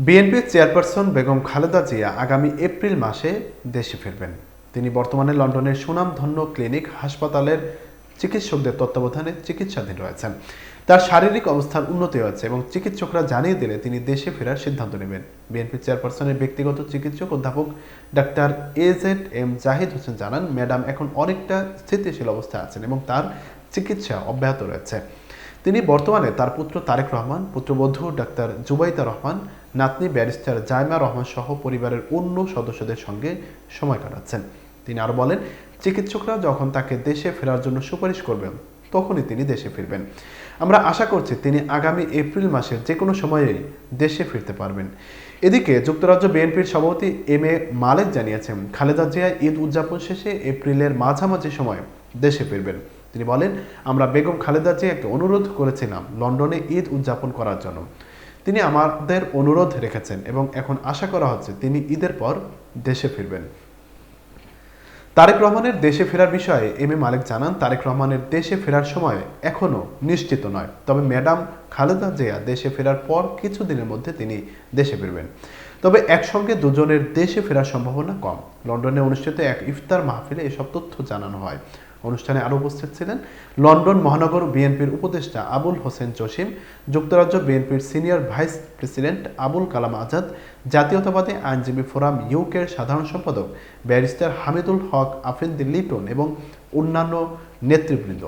বিএনপির চেয়ারপারসন বেগম খালেদা জিয়া আগামী এপ্রিল মাসে দেশে ফিরবেন। তিনি বর্তমানে লন্ডনের সুনামধন্য ক্লিনিক হাসপাতালের চিকিৎসকদের তত্ত্বাবধানে চিকিৎসাধীন রয়েছেন। তার শারীরিক অবস্থার উন্নতি হয়েছে এবং চিকিৎসকরা জানিয়ে দিলে তিনি দেশে ফেরার সিদ্ধান্ত নেবেন। বিএনপি চেয়ারপারসনের ব্যক্তিগত চিকিৎসক অধ্যাপক ডাক্তার AZM জাহিদ হোসেন জানান, ম্যাডাম এখন অনেকটা স্থিতিশীল অবস্থায় আছেন এবং তার চিকিৎসা অব্যাহত রয়েছে। তিনি বর্তমানে তার পুত্র তারেক রহমান, পুত্রবধূ ডাক্তার জুবাইদা রহমান, নাতনি ব্যারিস্টার জাইমা রহমান সহ পরিবারের অন্য সদস্যদের সঙ্গে সময় কাটাচ্ছেন। তিনি আরো বলেন, চিকিৎসকরা যখন তাকে দেশে ফেরার জন্য সুপারিশ করবেন তখনই তিনি দেশে ফিরবেন। আমরা আশা করছি তিনি আগামী এপ্রিল মাসের যে কোনো সময়েই দেশে ফিরতে পারবেন। এদিকে যুক্তরাজ্য বিএনপির সভাপতি MA মালেক জানিয়েছেন, খালেদা জিয়া ঈদ উদযাপন শেষে এপ্রিলের মাঝামাঝি সময়ে দেশে ফিরবেন। তিনি বলেন, আমরা বেগম খালেদা জিয়াকে অনুরোধ করেছিলাম লন্ডনে ঈদ উদযাপন করার জন্য। তিনি আমাদের অনুরোধ রেখেছেন এবং এখন আশা করা হচ্ছে তিনি ঈদের পর দেশে ফিরবেন। তারেক রহমানের দেশে ফেরার বিষয়ে MA মালেক জানান, তারেক রহমানের দেশে ফেরার সময় এখনও নিশ্চিত নয়, তবে ম্যাডাম খালেদা জিয়া দেশে ফেরার পর কিছুদিনের মধ্যে তিনি দেশে ফিরবেন। তবে একসঙ্গে দুজনের দেশে ফেরার সম্ভাবনা কম। লন্ডনে অনুষ্ঠিত এক ইফতার মাহফিলে এসব তথ্য জানানো হয়। অনুষ্ঠানে আরও উপস্থিত ছিলেন লন্ডন মহানগর বিএনপির উপদেষ্টা আবুল হোসেন জসিম, যুক্তরাজ্য বিএনপির senior vice president Abul Kalam Azad, জাতীয়তাবাদী আইনজীবী ফোরাম ইউকের সাধারণ সম্পাদক ব্যারিস্টার হামিদুল হক আফেন্দি লিটন এবং অন্যান্য নেতৃবৃন্দ।